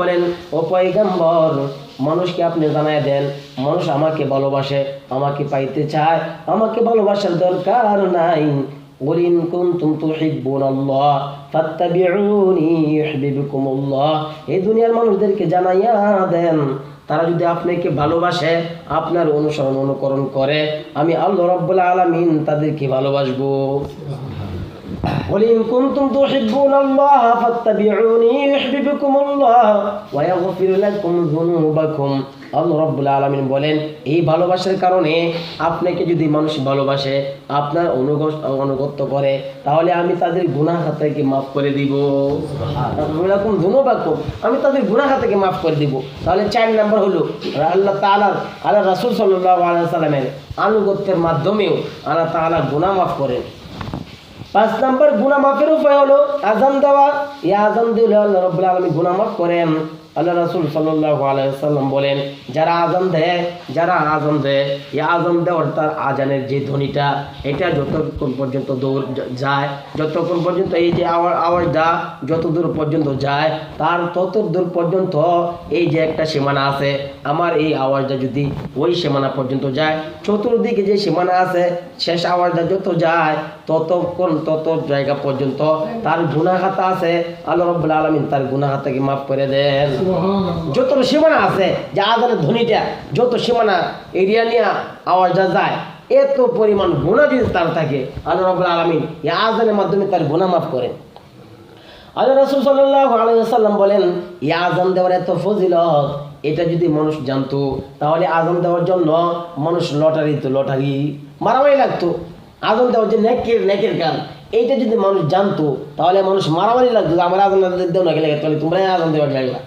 বলেন, ও পয়গম্বর, মানুষকে আপনি জানায় দেন মানুষ আমাকে ভালোবাসে, আমাকে পাইতে চায়, আমাকে ভালোবাসার দরকার নাই। قل إن كنتم تحبون الله فاتبعوني يحببكم الله। এই দুনিয়ার মানুষদেরকে জানাইয়া দেন তারা যদি আপনাকে ভালোবাসে, আপনার অনুসরণ অনুকরণ করে, আমি আল্লাহ রাব্বুল আলামিন তাদেরকে ভালোবাসবো। قل إن كنتم تحبون الله فاتبعوني يحببكم الله ويغفر لكم ذنوبكم। আল্লাহ রাব্বুল আলামিন বলেন, এই ভালোবাসার কারণে আপনাকে যদি মানুষ ভালোবাসে, আপনার অনুগত্য করে, তাহলে আমি তাদের গুনাহ খাতাকে মাফ করে দিব। সুবহানাল্লাহ, যুনুবাকুম, আমি তাদের গুনাহ খাতাকে মাফ করে দিব। তাহলে 4 নাম্বার হলো আল্লাহ তাআলা আল্লাহ রাসূল সাল্লাল্লাহু আলাইহি ওয়াসাল্লামের আনুগত্যের মাধ্যমেও আল্লাহ তাআলা গুনাহ মাফ করেন। 5 নাম্বার গুনাহ মাফের উপায় হলো আযান দেওয়া। এই আযান দিলে আল্লাহ রাব্বুল আলামিন গুনাহ মাফ করেন। আল্লাহ রাসূল সাল্লাল্লাহু আলাইহি ওয়াসাল্লাম বলেন, যারা আযান দেয় এই আযান দেওয়ার তার আযানের যে ধ্বনিটা, এটা যতক্ষণ পর্যন্ত যায়, যতক্ষণ পর্যন্ত এই যে আওয়াজটা যতদূর পর্যন্ত যায়, তার ততদূর পর্যন্ত এই যে একটা সীমানা আছে, আমার এই আওয়াজটা যদি ওই সীমানা পর্যন্ত যায়, চতুর্দিকে যে সীমানা আছে শেষ আওয়াজটা যত যায় তত জায়গা পর্যন্ত তার গুনাহ খাতা আছে, আল্লাহ রাব্বুল আলামিন তার গুনাহ খাতাকে মাফ করে দেন। যত সীমানা আছে যে আযানের ধ্বনিটা যত সীমানা এরিয়া নিয়ে আওয়াজটা যায়, এত পরিমাণ গুনাহ যদি তার থাকে, আল্লাহ রাব্বুল আলামিন এই আযানের মাধ্যমে তার গুনাহ মাফ করেন। আল্লাহ রাসূল সাল্লাল্লাহু আলাইহি ওয়াসাল্লাম বলেন, এই আযান দেওয়ার এত ফজিলত, এটা যদি মানুষ জানতো তাহলে আযান দেওয়ার জন্য মানুষ লটারি মারামারি লাগতো। আযান দেওয়ার যে নেকের কাজ, এইটা যদি মানুষ জানতো তাহলে মানুষ মারামারি লাগতো, আমার আযান দেও না গেলে তাহলে তোমরা আযান দেওয়ার লাগলা।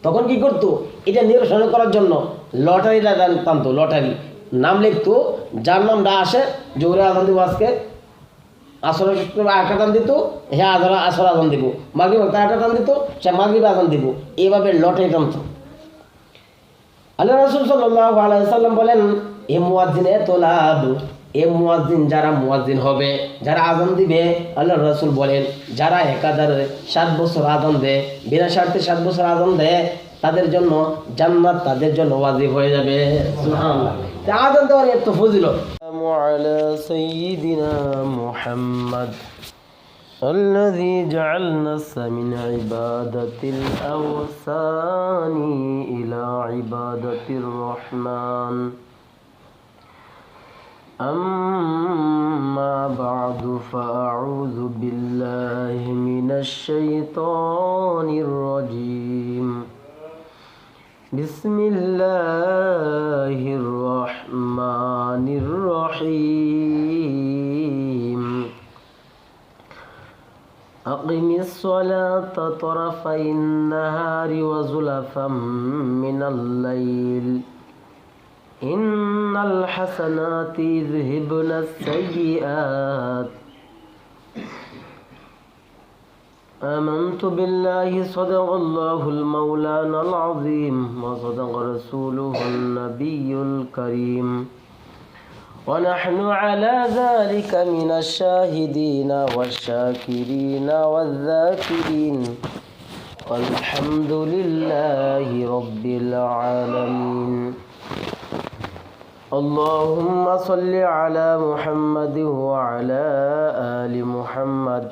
তখন কি করতো, এটা নিরসন করার জন্য লটারিটা টানতো, লটারি নাম লিখতো, যার নামটা আসে যে ওরা আযান দিব আজকে, আসর একটা টান দিত, হ্যাঁ আসর আযান দিব, মাগরিব একটা টান দিত, সে মাগরিব আযান দিব, এইভাবে লটারি টানতো। আল্লাহ রাসূল সাল্লাল্লাহু আলাইহি ওয়াসাল্লাম বলেন, এ মুয়াজ্জিন এত লাভ, এ মুয়াজ্জিন যারা মুয়াজ্জিন হবে, যারা আযান দিবে, আল্লাহ রাসূল বলেন যারা 1007 বছর আযান দেয়, বিনা শর্তে 7 বছর আযান দেয়, তাদের জন্য জান্নাত তাদের জন্য ওয়াজিব হয়ে যাবে। সুবহানাল্লাহ, তা আযান দেওয়ার এত ফজিলত। আলা সাইয়্যিদিনা মুহাম্মদ الذي جعلنا من عبادة الأوثان إلى عبادة الرحمن أما بعد فأعوذ بالله من الشيطان الرجيم بسم الله الرحمن الرحيم أقم الصلاة طرفي النهار وزلفا من الليل إن الحسنات يذهبن السيئات آمنت بالله صدق الله المولانا العظيم وصدق رسوله النبي الكريم ونحن على ذلك من الشاهدين والشاكرين والذاكرين والحمد لله رب العالمين اللهم صل على محمد وعلى آل محمد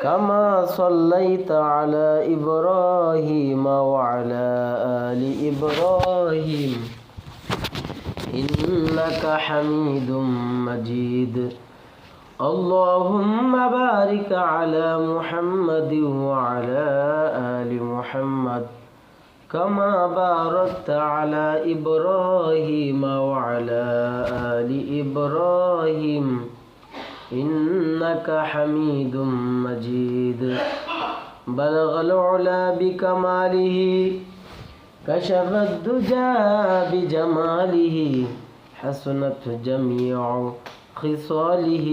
كما صليت على إبراهيم وعلى آل إبراهيم إنك حميد مجيد اللهم بارك على محمد وعلى آل محمد كما باركت على إبراهيم وعلى آل إبراهيم إنك حميد مجيد بلغ العلا بكماله كشف الدجى بجماله حسنت جميع خصاله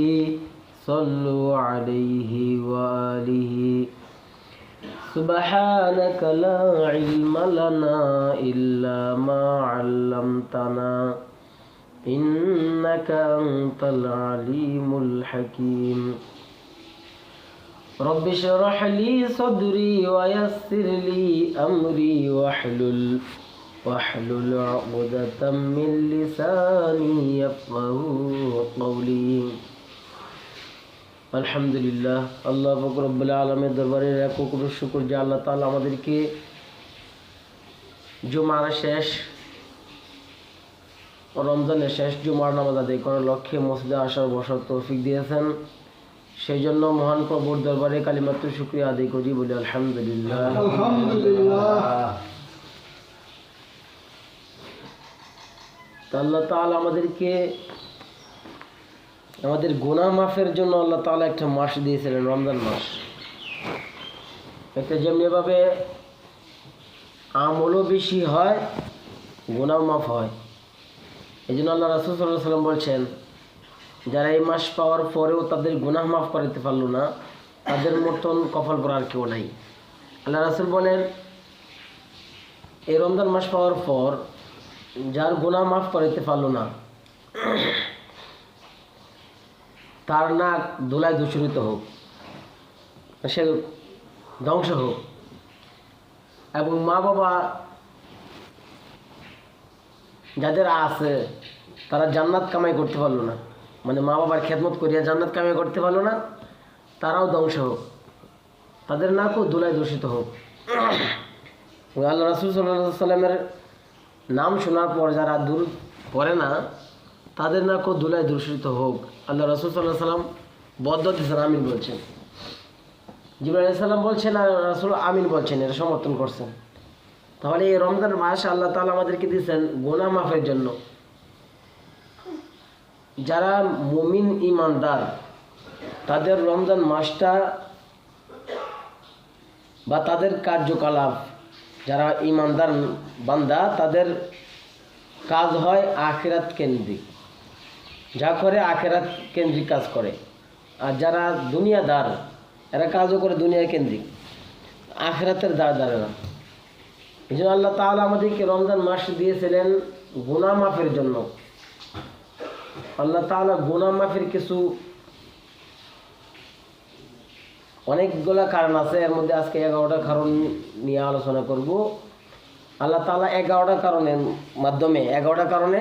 صلوا عليه وآله سبحانك لا علم لنا إلا ما علمتنا إنك أنت العليم الحكيم رب اشرح لي صدري ويسر لي أمري واحلل عقدة من لساني يفقهوا قولي আলহামদুলিল্লাহ আল্লাহ পাক রব্বুল আলামিনের দরবারে লাখো কোটি শুকর যে আল্লাহ তাআলা আমাদেরকে জুমার শেষ রমজানের শেষ জুমার নামাজ আদায় করার লক্ষ্যে মসজিদে আসার বসার তৌফিক দিয়েছেন। সেই জন্য মহান প্রভুর দরবারে কালিমাতু শুকরিয়া আদায় করি, বলি আলহামদুলিল্লাহ। আল্লাহ তাআলা আমাদেরকে আমাদের গুনাহ মাফের জন্য আল্লাহ তাআলা একটা মাস দিয়েছিলেন, রমজান মাস। একটা যেমনিভাবে আমলও বেশি হয়, গুনাহ মাফ হয়। এই জন্য আল্লাহ রাসূল সাল্লাল্লাহু আলাইহি ওয়াসাল্লাম বলছেন, যারা এই মাস পাওয়ার পরেও তাদের গুনাহ মাফ করাতে পারলো না, তাদের মতন কপাল পরা আর কেউ নাই। আল্লাহ রাসূল বলেন, এই রমজান মাস পাওয়ার পর যার গুনাহ মাফ করাতে পারলো না, তার নাক ধুলায় দূষিত হোক, সে ধ্বংস হোক। এবং মা বাবা যাদের আছে তারা জান্নাত কামাই করতে পারলো না, মানে মা বাবার খেদমত করিয়া জান্নাত কামাই করতে পারলো না, তারাও ধ্বংস হোক, তাদের নাকও ধুলায় দূষিত হোক। আল্লাহ রাসূল সাল্লাল্লাহু আলাইহি ওয়াসাল্লামের নাম শোনার পর যারা দূর পড়ে না, তাদের নাকও ধুলায় দূষিত হোক। আল্লাহ রাসূল সাল্লাল্লাহু আলাইহি ওয়াসাল্লাম বদদুয়া দিয়েছেন, আমিন বলছেন। জিবরাইল আলাইহিস সালাম বলছেন আর রাসূল আমিন বলছেন, এটা সমর্থন করছেন। তাহলে এই রমজান মাস আল্লাহ তাআলা আমাদেরকে দিয়েছেন গুনাহ মাফের জন্য। যারা মুমিন ইমানদার, তাদের রমজান মাসটা বা তাদের কার্যকলাপ, যারা ইমানদার বান্দা তাদের কাজ হয় আখিরাত কেন্দ্রিক, যা করে আখিরাত কেন্দ্রিক কাজ করে। আর যারা দুনিয়াদার, এরা কাজও করে দুনিয়া কেন্দ্রিক, আখিরাতের দ্বার দাঁড়ে না। এই জন্য আল্লাহ তাআলা আমাদেরকে রমজান মাস দিয়েছিলেন গুনাহ মাফের জন্য। আল্লাহ তাআলা গুনাহ মাফের কিছু অনেকগুলা কারণ আছে, এর মধ্যে আজকে 11টা কারণ নিয়ে আলোচনা করব। আল্লাহ তাআলা 11টা কারণের মাধ্যমে 11টা কারণে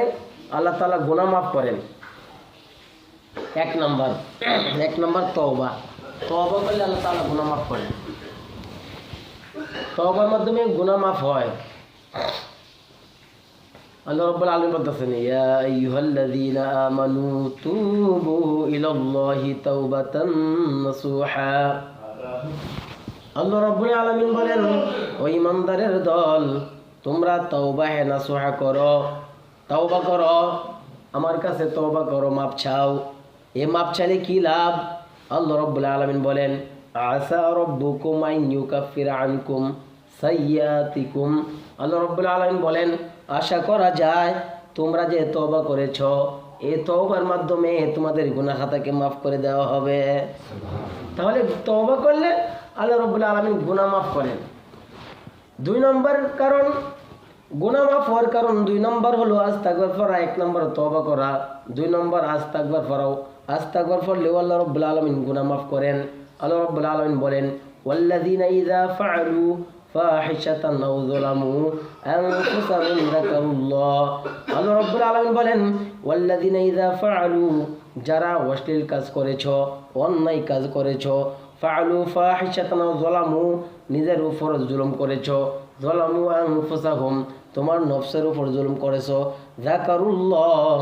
আল্লাহ তাআলা গুনাহ মাফ করেন। এক নম্বর তওবা করলে আল্লাহ তাআলা গুনাহ মাফ করেন। তওবার মাধ্যমে গুনাহ মাফ হয়। আল্লাহ রাব্বুল আলামিন বলতেছেন, ইয়া আইয়ুহাল্লাযীনা আমানু তুবু ইলাল্লাহি তাওবাতান নাসুহা। আল্লাহ রাব্বুল আলামিন বলেন, ও ঈমানদারের দল, তোমরা তওবা নাসুহা করো, তওবা করো, আমার কাছে তওবা করো, মাপ চাও। এ মাপ চাইলে কি লাভ? আল্লাহ রাব্বুল আলামিন বলেন, আসা রাব্বুকুম আন ইউকাফিরা আনকুম সাইয়্যাতিকুম। আল্লাহ রাব্বুল আলামিন বলেন, আশা করা যায় তোমরা যে তওবা করেছ, এই তওবার মাধ্যমে তোমাদের গুনাহ খাতাকে মাফ করে দেওয়া হবে। তাহলে তওবা করলে আল্লাহ রাব্বুল আলামিন গুনাহ মাফ করেন। 2 নম্বর কারণ গুনাহ মাফ হওয়ার কারণ 2 নম্বর হলো আস্তাগফার করা। 1 নম্বর তওবা করা, 2 নম্বর আস্তাগফার করাও। আস্তাগফার করলে আল্লাহ রাব্বুল আলামিন গুনাহ মাফ করেন। আল্লাহ রাব্বুল আলামিন বলেন, ওয়াল্লাযীনা ইযা ফাআলু ফাহিশাতান আও যালামু আনফুসাহুম যাকারুল্লাহ। আল্লাহ রাব্বুল আলামিন বলেন, ওয়াল্লাযীনা ইযা ফাআলু, যারা অশ্লীল কাজ করেছো, অন্যায় কাজ করেছো, ফাআলু ফাহিশাতান আও যালামু, নিজের উপর জুলুম করেছো, যালামু আনফুসাহুম, তোমার নফসের উপর জুলুম করেছো, যাকারুল্লাহ,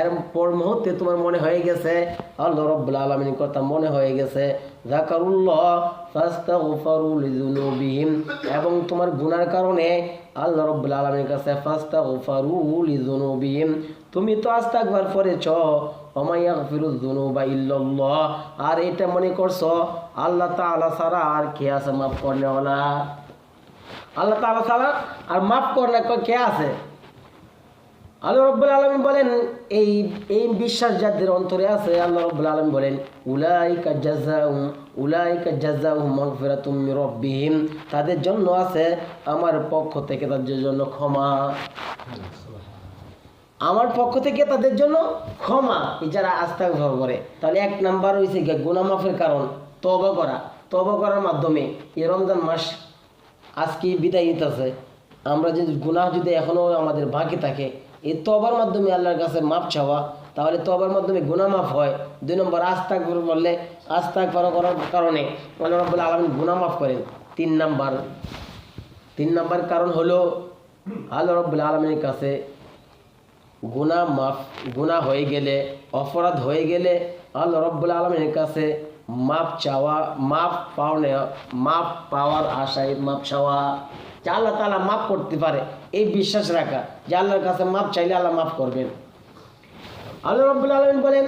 এরপর মুহূর্তে তোমার মনে হয়ে গেছে আল্লাহ রাব্বুল আলামিনের কথা মনে হয়ে গেছে, যাকারুল্লাহ ফাস্তাগফারু লিযুনুবিহিম, এবং তোমার গুনার কারণে আল্লাহ রাব্বুল আলামিনের কাছে ফাস্তাগফারু লিযুনুবিহিম, তুমি তো আস্তাগফার করেছো, ওমা ইয়াগফিরুয যুনুবা ইল্লাল্লাহ, আর এটা মনে করছো আল্লাহ তাআলা ছাড়া আর কে আছে মাফ করনেওয়ালা? আল্লাহ তাআলা ছাড়া আর মাফ করলে কে আছে? আল্লাহ রাব্বুল আলামিন বলেন, এই বিশ্বাস যাদের অন্তরে আছে, আল্লাহ রাব্বুল আলামিন বলেন, উলাইকা জাযাউহুম মাগফিরাতুম মির রাব্বিহিম, তাদের জন্য আছে আমার পক্ষ থেকে তাদের জন্য ক্ষমা। আমার পক্ষ থেকে তাদের জন্য ক্ষমা, যারা আস্তাগফার করে। তাহলে 1 নাম্বার হইছে গুনাহ মাফের কারণ তওবা করা। তওবা করার মাধ্যমে এই রমজান মাস আজকে বিদায় নিতেছে, আমরা যদি গুনাহ যদি এখনও আমাদের বাকি থাকে, এই তওবার মাধ্যমে আল্লাহর কাছে মাপ চাওয়া, তাহলে তওবার মাধ্যমে গুনাহ মাফ হয়। 2 নম্বর আস্তাগফির বললে আস্তাগফার করার কারণে আল্লাহ রাব্বুল আলামিন গুনাহ মাফ করেন। 3 নম্বর কারণ হলো আল্লাহ রাব্বুল আলামিনের কাছে গুনাহ হয়ে গেলে, অপরাধ হয়ে গেলে আল্লাহ রাব্বুল আলামিনের কাছে মাপ চাওয়া, মাপ পাওয়ার আশায় মাপ চাওয়া, যে আল্লাহ তাআলা মাফ করতে পারে এই বিশ্বাস রাখা, যে আল্লাহর কাছে মাপ চাইলে আল্লাহ মাফ করবেন। আল্লাহ রাব্বুল আলামিন বলেন,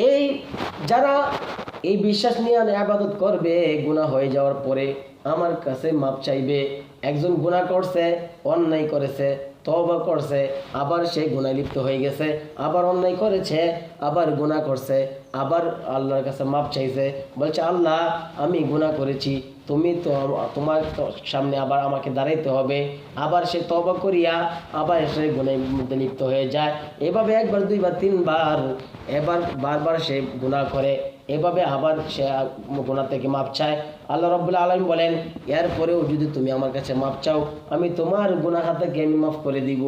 এই যারা এই বিশ্বাস নিয়ে ইবাদত করবে, গুনাহ হয়ে যাওয়ার পরে আমার কাছে মাপ চাইবে। একজন গুনাহ করছে, অন্যায় করেছে, তওবা করছে, আবার সে গুনাহ লিপ্ত হয়ে গেছে, আবার অন্যায় করেছে, আবার গুনাহ করছে, আবার আল্লাহর কাছে মাপ চাইছে, বলছে আল্লাহ আমি গুনাহ করেছি, তুমি তো তোমার সামনে আবার আমাকে দাঁড়াইতে হবে। আবার সে তওবা করিয়া আবার সে গুনাহের মধ্যে লিপ্ত হয়ে যায়। এভাবে 1 বার 2 বার 3 বার, এবার বারবার সে গুনাহ করে, এভাবে আবার সে গুনাহ থেকে মাপ চায়। আল্লাহ রাব্বুল আলামিন বলেন, এরপরেও যদি তুমি আমার কাছে মাপ চাও, আমি তোমার গুনাহ থেকে আমি মাফ করে দিব।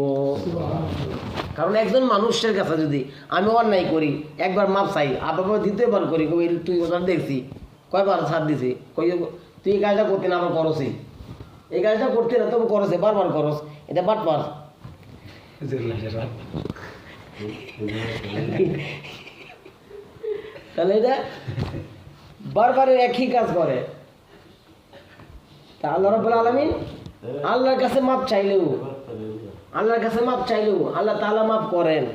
কারণ একজন মানুষের কাছে যদি আমি অন্যায় করি, একবার মাপ চাই, আবার 2বার করি, তুই ওটা দেখছি কয়বার ছাড় দিছি, তুই এই কাজটা করতে না, আবার করছি, এই কাজটা করতে না তবু করছে, বারবার করস, এটা বাটপার। তাহলে এটা বারবার একই কাজ করে। তা আল্লাহ রাব্বুল আলামিন আল্লাহর কাছে মাপ চাইলেও আল্লাহ তাআলা মাফ করেন।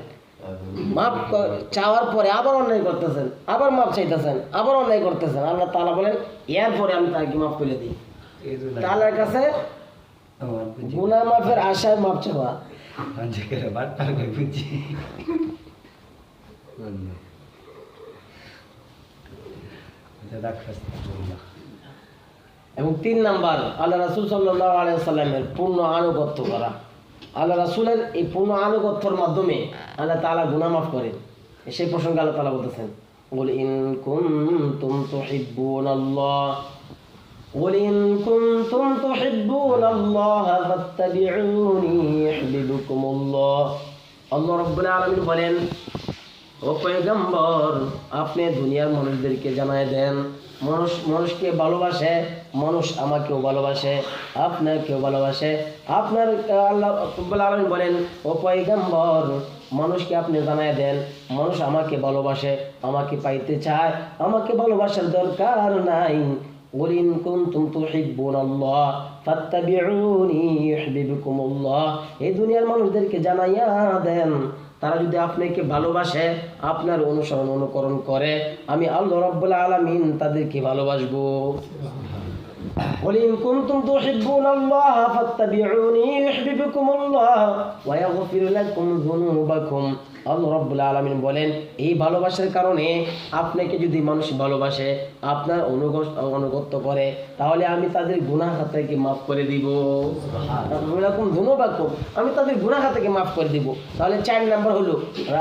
মাপ চাওয়ার পরে আবার অন্যায় করতেছেন, আবার মাপ চাইতেছেন, আবার অন্যায় করতেছেন, আল্লাহ তাআলা বলেন এরপরে আমি তাকে মাফ করে দিই। আল্লাহর কাছে গুনাহ মাফের আশায় মাপ চাওয়া। এবং 3 নাম্বার আল্লাহ রাসূল সাল্লাল্লাহু আলাইহি ওয়াসাল্লামের পূর্ণ আনুগত্য করা। আল্লাহ রাসূলের এই পূর্ণ আনুগত্যের মাধ্যমে আল্লাহ তাআলা গুনাহ মাফ করেন। সেই প্রসঙ্গে আল্লাহ তাআলা বলতেছেন, কুল ইন কুনতুম তুহিব্বুনাল্লাহ ফাত্তাবিউনি ইউহিব্বুকুমুল্লাহ। আল্লাহ রাব্বুল আলামিন বলেন, ও পয়গম্বর আপনি দুনিয়ার মানুষদেরকে জানায় দেন, মানুষকে ভালোবাসে, মানুষ আমাকেও ভালোবাসে, আপনাকেও ভালোবাসে। আপনার আল্লাহ রাব্বুল আলামিন বলেন, ও পয়গম্বর মানুষকে আপনি জানায় দেন, মানুষ আমাকে ভালোবাসে, আমাকে পাইতে চায়, আমাকে ভালোবাসার দরকার নাই। কুল ইন কুনতুম তুহিব্বুনাল্লাহ ফাত্তাবিউনি ইউহিব্বুকুমুল্লাহ। এই দুনিয়ার মানুষদেরকে জানাইয়া দেন, তারা যদি আপনাকে ভালোবাসে, আপনার অনুকরণ করে, আমি আল্লাহ রাব্বুল আলামিন তাদেরকে ভালোবাসবো। কুল ইন কুনতুম তুহিব্বুনাল্লাহ ফাত্তাবিউনি ইউহিব্বুকুমুল্লাহ ওয়া ইয়াগফির লাকুম যুনুবাকুম। আল্লাহ রাব্বুল আলামিন বলেন, এই ভালোবাসার কারণে আপনাকে যদি মানুষ ভালোবাসে, আপনার অনুগত্য করে, তাহলে আমি তাদের গুনাহ থেকে মাফ করে দিব। সুবহানাল্লাহ, যুনুবাকুম, আমি তাদের গুনাহ থেকে মাফ করে দিব। তাহলে 4 নাম্বার হলো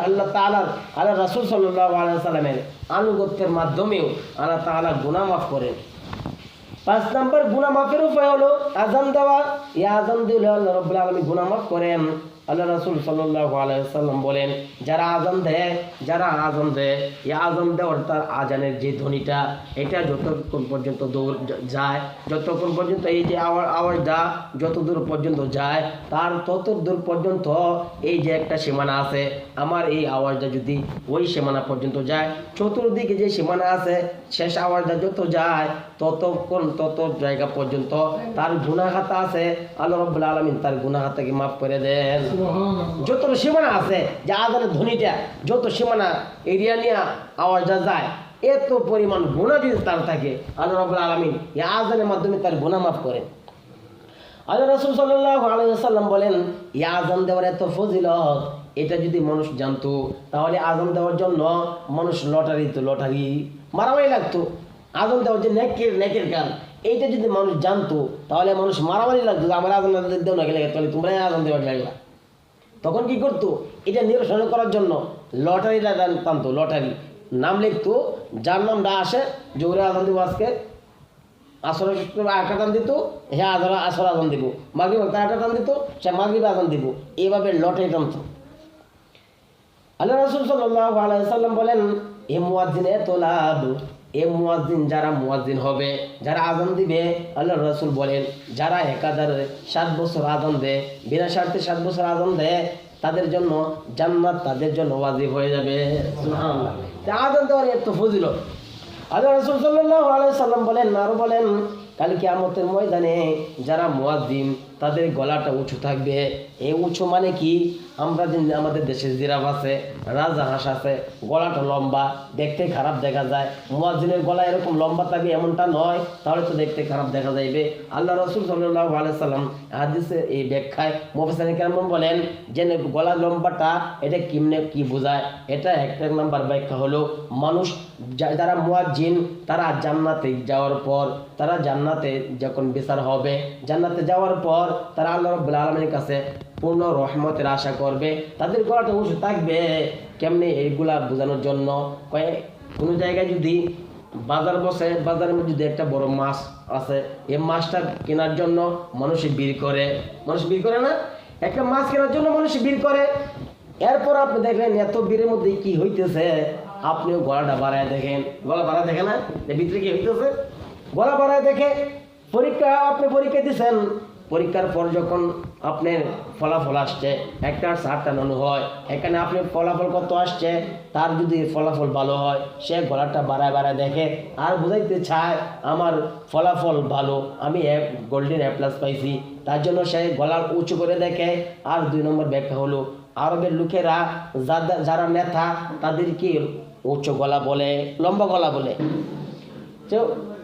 আল্লাহ তাআলার, আল্লাহ রাসূল সাল্লাল্লাহু আলাইহি ওয়াসাল্লামের আনুগত্যের মাধ্যমেও আল্লাহ তাআলা গুনাহ মাফ করেন। 5 নাম্বার গুনাহ মাফের উপায় হলো আযান দেওয়া। এই আযান দিলে আল্লাহ রাব্বুল আলামিন গুনাহ মাফ করেন। আল্লাহ রাসূল সাল্লাল্লাহু আলাইহি ওয়াসাল্লাম বলেন, যারা আযান দেয়, এই আযান দেওয়ার তার আযানের যে ধ্বনিটা, এটা যতক্ষণ পর্যন্ত যায়, যতক্ষণ পর্যন্ত এই যে আওয়াজটা যত দূর পর্যন্ত যায়, তার তত দূর পর্যন্ত এই যে একটা সীমানা আছে, আমার এই আওয়াজটা যদি ওই সীমানা পর্যন্ত যায়, চতুর্দিকে যে সীমানা আছে শেষ আওয়াজটা যত যায়, তত জায়গা পর্যন্ত তার গুনাহ খাতা আছে, আল্লাহ রাব্বুল আলামিন তার গুনাহ খাতাকে মাফ করে দেন। যত সীমানা আছে, যে আযানের ধ্বনিটা যত সীমানা এরিয়া নিয়ে আওয়াজটা যায়, এত পরিমাণ গুনাহ যদি তার থাকে, আল্লাহ রাব্বুল আলামিন এই আযানের মাধ্যমে তার গুনাহ মাফ করেন। আল্লাহ রাসূল সাল্লাল্লাহু আলাইহি ওয়াসাল্লাম বলেন, এই আযান দেওয়ার এত ফজিলত, এটা যদি মানুষ জানতো, তাহলে আযান দেওয়ার জন্য মানুষ লটারি মারামারি লাগতো। আযান দেওয়ার যে নেকের কাজ, এইটা যদি মানুষ জানতো, তাহলে মানুষ মারামারি লাগতো, আমার আযান দেও না গেলে, তাহলে তোমরা আযান দেওয়া লাগলা। তখন কি করতো, এটা নিরসন করার জন্য লটারি টানতো, লটারি নাম লিখতো, যার নামটা আসে, জোরে আযান দেবো আজকে, আসরের একটা টান দিত, হ্যাঁ আসর আজান দিব, মাগরিব একটা টান দিত, সে মাগরিব আজান দিব, এইভাবে লটে টানত। আল্লাহ রাসূল সাল্লাল্লাহু আলাইহি সাল্লাম বলেন, এ মুয়াজ্জিন এত লাভ, এ মুয়াজ্জিন যারা মুয়াজ্জিন হবে, যারা আজান দিবে, আল্লাহ রাসূল বলেন যারা একাধারে 7 বছর আজান দেয়, বিনা স্বার্থে 7 বছর আজান দেয়, তাদের জন্য জান্নাত তাদের জন্য ওয়াজিব হয়ে যাবে। সুবহানাল্লাহ। আজান দেওয়ার এত ফজিলত। আল্লাহ রাসূল সাল্লাল্লাহু আলাইহি সাল্লাম বলেন, আরো বলেন, কাল কিয়ামতের ময়দানে যারা মুয়াজ্জিন তাদের গলাটা উঁচু থাকবে। এই উঁচু মানে কি? আমরা আমাদের দেশে জিরাফ আছে, রাজহাঁস আছে, গলাটা লম্বা, দেখতে খারাপ দেখা যায়। মুয়াজ্জিনের গলা এরকম লম্বা থাকবে এমনটা নয়, তাহলে তো দেখতে খারাপ দেখা যাইবে। আল্লাহ রাসূল সাল্লাল্লাহু আলাইহি সাল্লাম হাদিসে এই ব্যাখ্যায় মুফাসসিরিন কেরাম বলেন যে গলা লম্বাটা এটা কেমনে কি বোঝায়, এটা একটা নাম্বার ব্যাখ্যা হলো মানুষ যারা মুয়াজ্জিন তারা জান্নাতে যাওয়ার পর, তারা জান্নাতে যখন বিচার হবে, জান্নাতে যাওয়ার পর তারা আল্লাহ রাব্বুল আলামিনের কাছে পূর্ণ রহমতের আশা করবে, তাদের গলাটা উঁচু থাকবে। কেমনে এইগুলা বোঝানোর জন্য কোনো জায়গায় যদি বাজার বসে, বাজারের মধ্যে যদি একটা বড় মাছ আছে, এই মাছটা কেনার জন্য মানুষ ভিড় করে, মানুষ ভিড় করে না? একটা মাছ কেনার জন্য মানুষ ভিড় করে। এরপর আপনি দেখেন এত ভিড়ের মধ্যে কি হইতেছে, আপনিও গলাটা বাড়ায় দেখেন, গলা বাড়ায় দেখে না ভিতরে কি হইতেছে, গলা বাড়ায় দেখে। আপনি পরীক্ষা দিচ্ছেন, পরীক্ষার পর যখন আপনার ফলাফল আসছে, 1টা 7টা ননু হয়, এখানে আপনি ফলাফল কত আসছে, তার যদি ফলাফল ভালো হয় সে গলাটা বাড়ায় বাড়ায় দেখে আর বুঝাইতে চায় আমার ফলাফল ভালো, আমি গোল্ডেন A+ পাইছি, তার জন্য সে গলা উঁচু করে দেখে। আর 2 নম্বর ব্যাখ্যা হলো আরবের লোকেরা যারা নেতা তাদেরকে উচ্চ গলা বলে, লম্বা গলা বলে। তো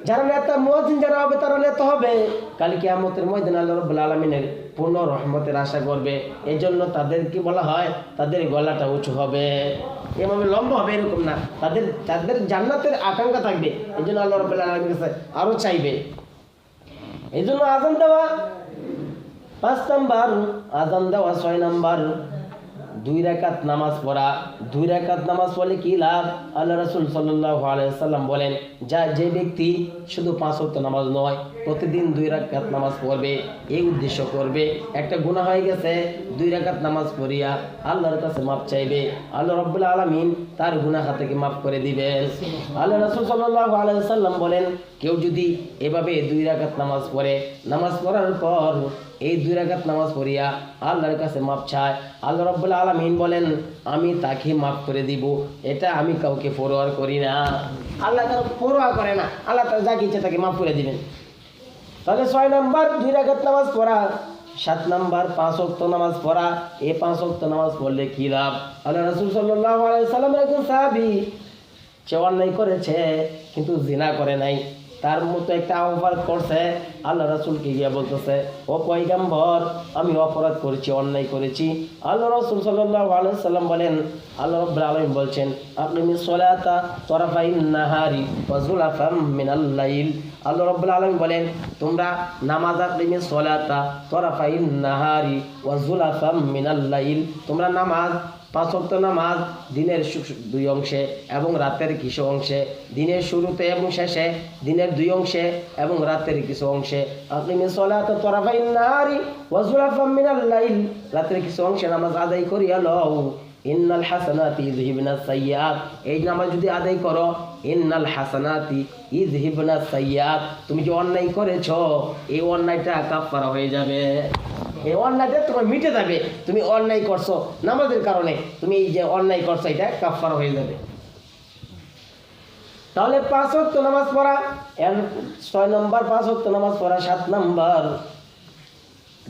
যারা নেতা মুয়াজ্জিন যারা হবে তারা নেতা হবে, কাল কিয়ামতের ময়দানে আল্লাহ রাব্বুল আলামিনের পূর্ণ রহমতের আশা করবে। এই জন্য তাদের কি বলা হয়, তাদের গলাটা উঁচু হবে, এভাবে লম্বা হবে এরকম না, তাদের জান্নাতের আকাঙ্ক্ষা থাকবে। এই জন্য আল্লাহ রাব্বুল আলামিনের কাছে আরো চাইবে। এই জন্য আজান দেওয়া 5 নাম্বার, আজান দেওয়া 6 নাম্বার, 2 রাকাত নামাজ পড়া। 2 রাকাত নামাজ পড়লে কি লাভ? আল্লাহ রাসূল সাল্লাল্লাহু আলাইহি সাল্লাম বলেন, যে ব্যক্তি শুধু 5 ওয়াক্ত নামাজ নয়, প্রতিদিন 2 রাকাত নামাজ পড়বে, এই উদ্দেশ্য করবে, একটা গুনাহ হয়ে গেছে, 2 রাকাত নামাজ পড়িয়া আল্লাহর কাছে মাপ চাইবে, আল্লাহ রাব্বুল আলামিন তার গুনাহ থেকে মাফ করে দিবেন। আল্লাহ রাসূল সাল্লাল্লাহু আলাইহি সাল্লাম বলেন, কেউ যদি এভাবে 2 রাকাত নামাজ পড়ে, নামাজ পড়ার পর এই 2 রাকাত নামাজ পড়িয়া আল্লাহর কাছে মাপ চায়, আল্লাহ রাব্বুল আলামিন বলেন আমি তাকে মাফ করে দিব। এটা আমি কাউকে পরোয়া করি না, আল্লাহ কারো পরোয়া করে না, আল্লাহ তার যাকে ইচ্ছে তাকে মাফ করে দিবেন। তাহলে 6 নাম্বার 2 রাকাত নামাজ পড়া, 7 নাম্বার 5 ওয়াক্ত নামাজ পড়া। এই 5 ওয়াক্ত নামাজ পড়লে কি লাভ? আল্লাহ রাসূল সাল্লাল্লাহু আলাইহি সাল্লামের একজন সাহাবী, সে অন্যায় করেছে কিন্তু জিনা করে নাই, তার মতো একটা অপরাধ করছে, আল্লাহ রাসূলকে গিয়ে বলতেছে, ও পয়গম্বর আমি অপরাধ করেছি, অন্যায় করেছি। আল্লাহ রাসূল সাল্লাল্লাহু আলাইহি সাল্লাম বলেন, আল্লাহ রাব্বুল আলামিন বলছেন, আকিমিস সালাতা তারাফাইন নাহারি ওয়া যুলাফাম মিনাল লাইল। আল্লাহ রাব্বুল আলামিন বলেন তোমরা নামাজ আকিমিস সালাতা তারাফাইন নাহারি ওয়া যুলাফাম মিনাল লাইল, তোমরা নামাজ 5 ওয়াক্ত নামাজ দিনের 2 অংশে এবং রাতের কিছু অংশে, দিনের শুরুতে এবং শেষে, দিনের 2 অংশে এবং রাতের কিছু অংশে। আকিমিস সালাতা তারাফাইন নাহারি ওয়া যুলাফাম মিনাল লাইল, রাতের কিছু অংশে নামাজ আদায় করিয়া লও। ইন্নাল হাসানাতি ইযহিবনাস সাইয়্যাত, এই নামাজ যদি আদায় করো, ইন্নাল হাসানাতি ইযহিবনাস সাইয়্যাত, তুমি যে অন্যায় করেছো এই অন্যায়টা কাফারা হয়ে যাবে, এই অন্যায়টা তোমার মিটে যাবে। তুমি অন্যায় করছো নামাজের কারণে, তুমি এই যে অন্যায় করছো এটা কাফারা হয়ে যাবে। তাহলে 5 ওয়াক্ত নামাজ পড়া, 6 নম্বর 5 ওয়াক্ত নামাজ পড়া। 7 নম্বর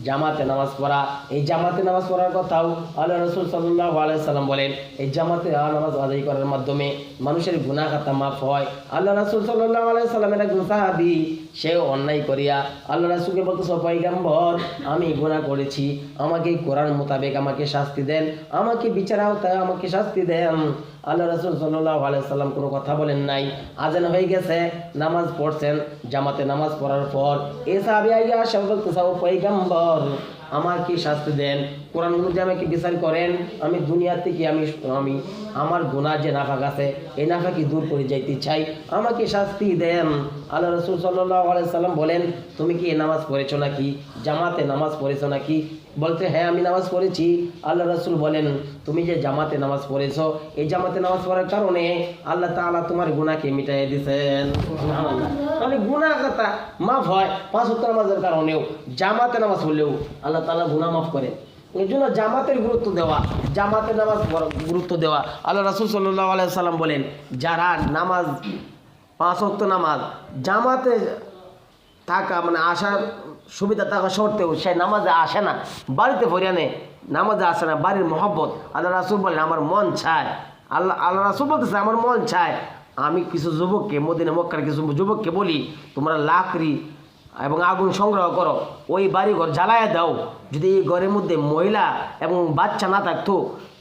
জামাতে নামাজ পড়া। এই জামাতে নামাজ পড়ার কথাও আল্লাহ রাসূল সাল্লাল্লাহু আলাইহি সাল্লাম বলেন, এই জামাতে নামাজ আদায় করার মাধ্যমে মানুষের গুনাহ খাতা মাফ হয়। আল্লাহ রাসূল সাল্লাল্লাহু আলাইহি সাল্লামের একজন সাহাবী, সেও অন্যায় করিয়া আল্লাহ রাসূলকে বলতেছে, পয়গম্বর আমি গুনাহ করেছি, আমাকে কোরআন মোতাবেক আমাকে শাস্তি দেন, আমাকে বিচার আওতায় আমাকে শাস্তি দেন। আল্লাহ রাসূল সাল্লাল্লাহু আলাইহি সাল্লাম কোনো কথা বলেন নাই। আজান হয়ে গেছে, নামাজ পড়ছেন, জামাতে নামাজ পড়ার পর এই সাহাবী আইয়া বলতেছে, ও পয়গম্বর আমাকে শাস্তি দেন, কোরআন অনুযায়ী আমাকে বিচার করেন। আমি দুনিয়া থেকে আমি আমার গুনাহ যে নাফাক আছে এই নাফাকি দূর করে যাইতে চাই, আমাকে শাস্তি দেন। আল্লাহ রাসূল সাল্লাল্লাহু আলাইহি সাল্লাম বলেন, তুমি কি নামাজ পড়েছো নাকি, জামাতে নামাজ পড়েছো নাকি? বলতে হ্যাঁ আমি নামাজ পড়েছি। আল্লাহ রাসূল বলেন, তুমি যে জামাতে নামাজ পড়েছো, এই জামাতে নামাজ পড়ার কারণে আল্লাহ তাআলা তোমার গুনাহকে মিটাইয়ে দিয়েছেন। সুবহানাল্লাহ। তাহলে গুনাহ কথা মাফ হয় 5 ওয়াক্ত নামাজের কারণেও, জামাতে নামাজ পড়লেও আল্লাহ তাআলা গুনাহ মাফ করেন। এই জন্য জামাতের গুরুত্ব দেওয়া, জামাতের নামাজ গুরুত্ব দেওয়া। আল্লাহ রাসূল সাল্লাল্লাহু আলাইহি সাল্লাম বলেন, যারা নামাজ 5 ওয়াক্ত নামাজ জামাতে থাকা মানে আসার সুবিধা থাকা সত্ত্বেও সে নামাজে আসে না, বাড়িতে ফিরে আনে, নামাজে আসে না, বাড়ির মহব্বত। আল্লাহ রাসূল বলেন, আমার মন চায়, আল্লাহ রাসূল বলতেছে, আমার মন চায় আমি কিছু যুবককে, মদিনা মক্কার কিছু যুবককে বলি, তোমরা লাকড়ি এবং আগুন সংগ্রহ করো, ওই বাড়িঘর জ্বালায়া দাও। যদি এই ঘরের মধ্যে মহিলা এবং বাচ্চা না থাকতো,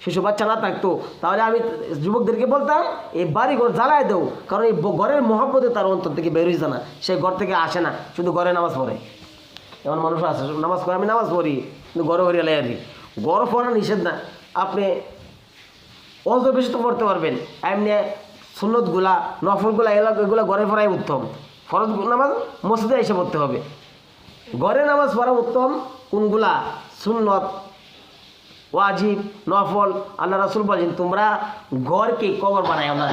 শিশু বাচ্চা না থাকতো, তাহলে আমি যুবকদেরকে বলতাম এই বাড়িঘর জ্বালায় দাও, কারণ এই ঘরের মহব্বতে তার অন্তর থেকে বের হয়েছে না, সে ঘর থেকে আসে না, শুধু ঘরে নামাজ পড়ে। এমন মানুষ আছে নামাজ পড়ে, আমি নামাজ পড়ি কিন্তু ঘরে হরিয়া লাই আর কি। ঘর পড়া নিষেধ না, আপনি অল্প বেশি তো পড়তে পারবেন, এমনি সুন্নতগুলা নফলগুলা এগুলো ঘরে পড়াই উত্তম। ফরজ নামাজ মসজিদে এসে পড়তে হবে। ঘরে নামাজ পড়া উত্তম কোনগুলা? সুন্নত, ওয়াজিব, নফল। আল্লাহ রাসূল বলেন, তোমরা ঘরকে কবর বানায় না,